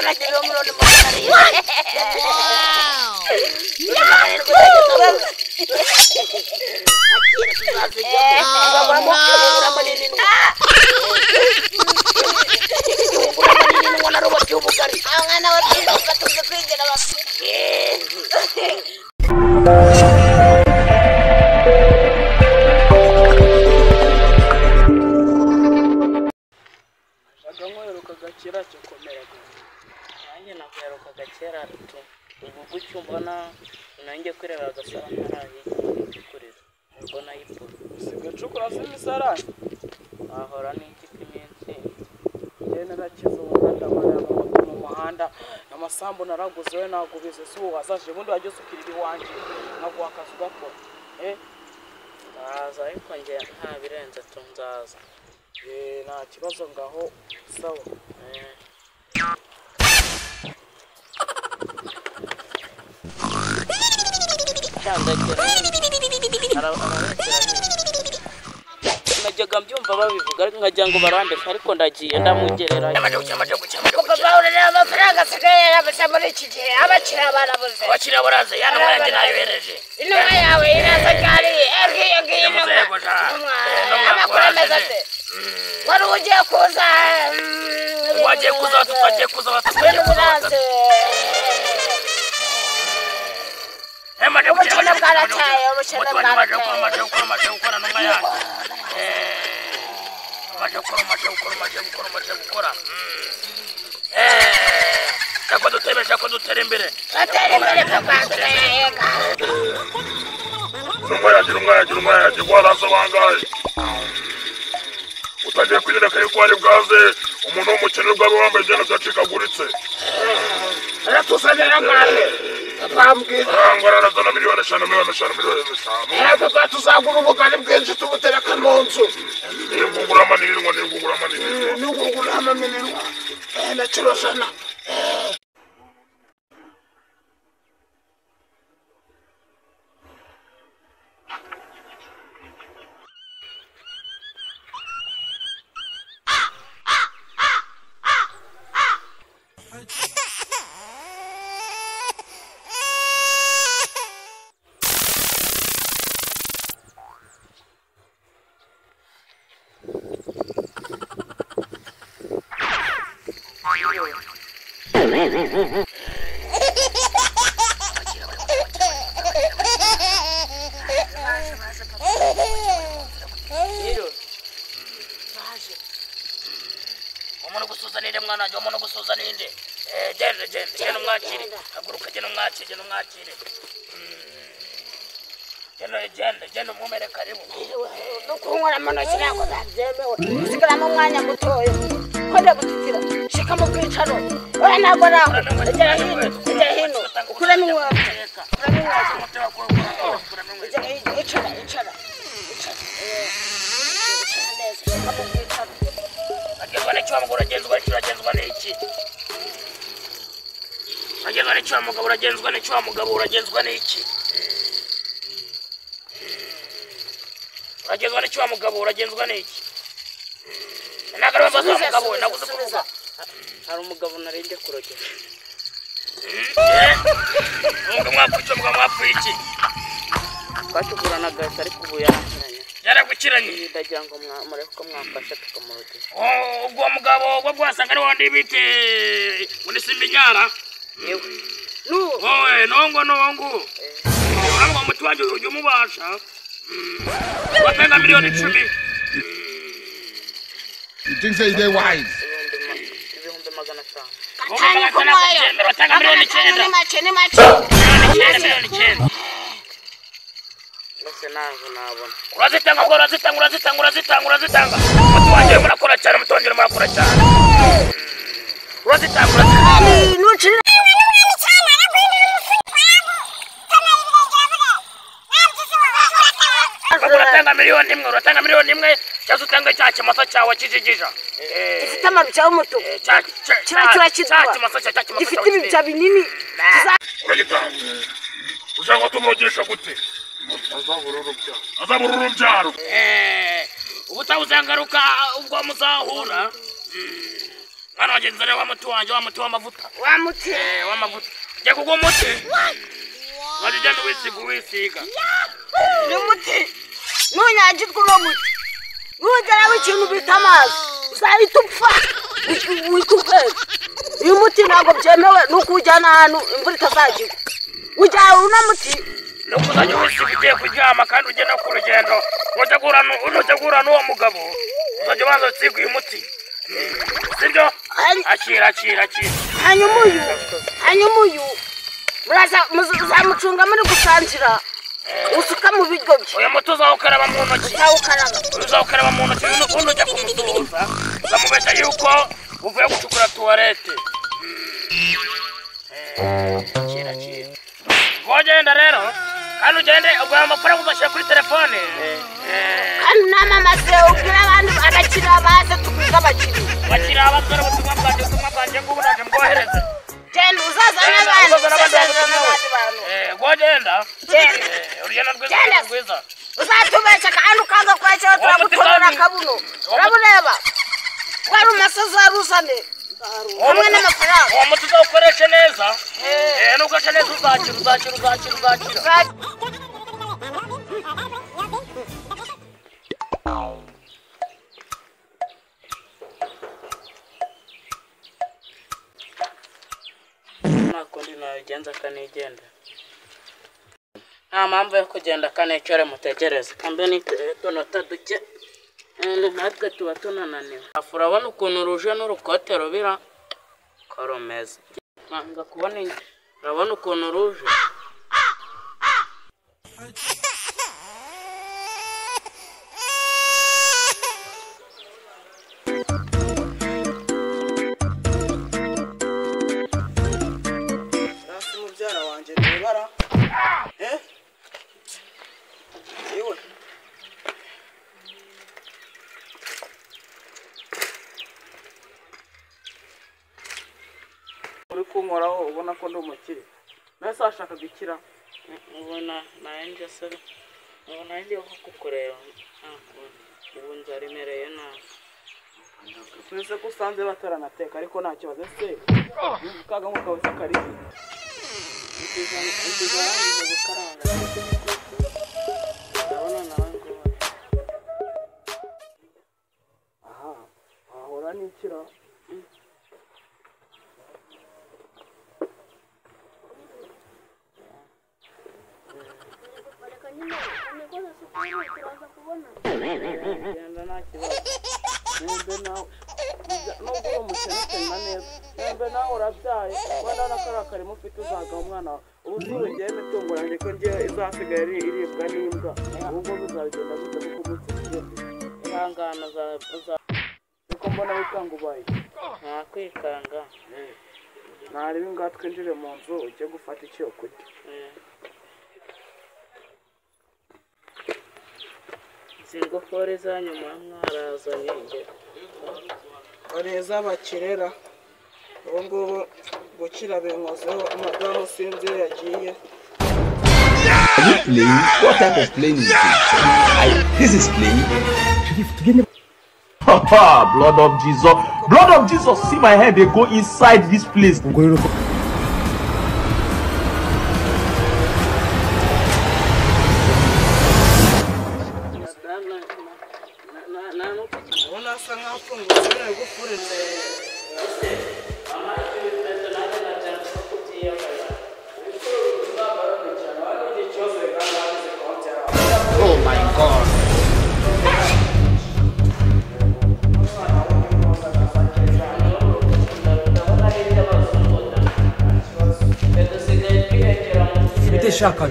nagira umuroni mugari gakira cyo komera nanjye nakweruka gakera ruto ubu gucyo mbona nanjye kureba agasara ntarahi kurira mbona yipo sigacukura simisara ahora n'iki kiminsi yene nakizo umuhanda mu muhanda n'amasambu naraguze we nagubize so wazaje bundi wajye usukirira iwanje naguha akazu gato aza ariko nge nta birenze tunzaza nta kibazo ngaho sawa najyaga mbyumva babivuga ariko nkajya ngo barandesha ariko ndagiye ndamugerera amafaranga asigaye yabase muri iki gihe abakiriya barabuze abakiriya baraze yana mwanjye nayohereje intumwa yawe iraza cyari ngiye amakuru ameze ate wari ugiye kuza wagiye kuza tutagiye kuza batwaye kuza ubukene bwaracaye ubukene bwaracaye amaje gukora numa ya amaje gukora Shako dutere imbere papa Numva yaje waraza bangaye utagiye kwireka yuko ari bwaze umuntu w'umukene bwawe wambaye jana zacikaguritse aratuzanira ngahe bambwira ngora na miliyoni 5 papa tuzagura ubugari bwinshi tubutereka mu nzu ngugura manini n'ugugura amanini na kirosana umuntu gusuzanire mwana wanjye umuntu gusuzanire genda umwakire haguruka genda umwakire genda umumere karibu nukunkora amantoki ntabwo zabyemewe usigaramo umwanya mutoya kode gutitira shika mu bwicaro oya ntabwo araho egera hino ukuramo inkwavu icara agezwa n'icyomugabo uragenzwa n'iki agezwa n'icyomugabo uragenzwa n'iki uragenzwa n'icyomugabo uragenzwa n'iki nagaramba z'umugabo we naguze kuruza hari umugabo narinde kurogera mwapfuye umugabo mwapfuye iki twacugurana gasa ariko ubu yarakiranye yaragukiranye ndagira ngo mureke ko mwafasha tukamurogera ubwo mugabo ubwo bwasanga ari wandi bite muri Simbinyara yewe owe nongo urangwa muti wanjye ujye umubasha watanga miliyoni 10 You think say they wise? ibihumbi 500 watanga miliyoni 9 ni make miliyoni 9 bose nazo nabona urazitanga muti wanjye murakora cyane mutongera murakora cyane urazitanga nucira uratanga miliyoni 1 cyangwa utanga cya kimasa cyawe kijigija ifite amabi cyawe umutuku kirakira gifite ibibya binini uragitanga ushaka tumurogesha gute azabura urubyaro ubutaha uzangaruka ubwo muzahura Mwana wanjye nzare wa muti wanjye wa muti w'amavuta. Wa muti. W'amavuta. Njye kugwa umuti. Wari ugenda wisiga. Ni muti. Nunyagirwa uno muti. Nugeraho ikintu bita amazi. Uzahita upfa. Witupera. Uyu muti ntabwo byemewe nuko ujyana ahantu imvura itazagirwa. Ujyana uno muti. Nukuzajya wisiga ugiye kuryama kandi ugenda ku rugendo. Ujya guhura n'uwo mugabo. Uzajya ubanza usiga uyu muti. Sibyo? Akira. Hanyuma uyu. Muzamucunga muri gusangira. Usuka mu biryo bye. Uyu muti uzawukaraba mu ntoki. Uzawukaraba mu ntoki ubundi ujya kumusuhuza. Uzamubeshya yuko uvuye gucukura tuwarete. Akira. Wagenda rero. Kandi ugende ugura amafaranga uzashyira kuri telefone. Kandi namamaze ubwira abandi abakiriya baze tuguze abakiriya. Bakiriya abasore ubutumwa bwanjye ngubu naje mbwohereze. Genda uzaza n'abandi bantu. Wagenda. Urugendo rwiza. Uzatubeshya kandi ukanga kwakira turagutorera akabuno. Urabuneba. Wari umusozi waruzane. Hamwe n'amafaranga. Uwo muti uzawukoreshe neza. Nukoresha neza uzakira. Nakundi nabigenza kanigenda. Nta mpamvu yo kugenda kanecare mutegereze. Kambe ni tunota duke. Natwe tuba tunananiwe. Urabona ukuntu ruje n'urukote rubira ko rumeze. Nanga kubona urabona ukuntu ruje. Rasi mubyara wanje ndebara. Iwe. Uri kunkoraho ubona ko ndi umukire. Nese washaka gukira. Ubona nanjye se. Ubona ngiye kukureba. Ubu nzarimereye nabi. Nese ko usanze bataranateka ariko nta kibazo se. Kaga ngo kawese karibi. Utizangize gukaranga. Ndabona nawe ngo. Aha. Ahora n'ikira. Genda nta kibazo. Nembe nawe nubwo uri umukene utema neza. Nembe nawe urabyaye. Wenda n'akara karimo ufite uzaga umwana wawe. Ubu ngiye imitungo yanjye ko ngiye izasigaye iribwa n'imbwa. Ubwo bizabigenda gute kuko umunsi Ihangana uko mbona wikanga ubaye. nta kwikanga. Nareba inga twinjire mu nzu ujye gufata icyo kurya. Ingofero zanyuma mwarazanye nge. Bareza bakirera. Ubu ngubu gukira binkozeho amadamu sinzi yagiye. Are you playing? What type of playing is this? This is playing. Haha, blood of Jesus. Blood of Jesus, see my head, they go inside this place. Ubona asa nkaho afungutse gufuretse. Oh my God. Shaka.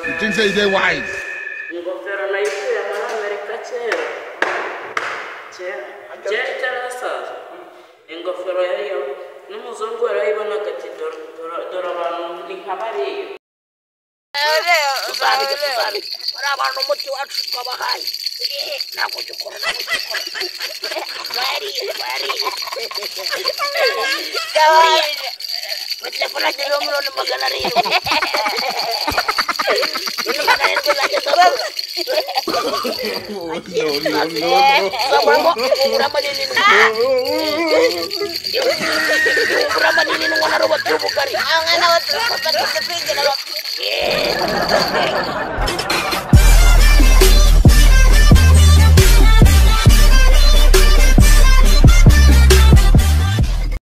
You think say they're wise? Ingofero yariyo n'umuzungu yarayibonaga ati dore abantu ni nk'abariyo. tuzabijya hari abantu umuti wacu twabahaye ntabwo dukora bari telefone ageze miliyoni 700 no.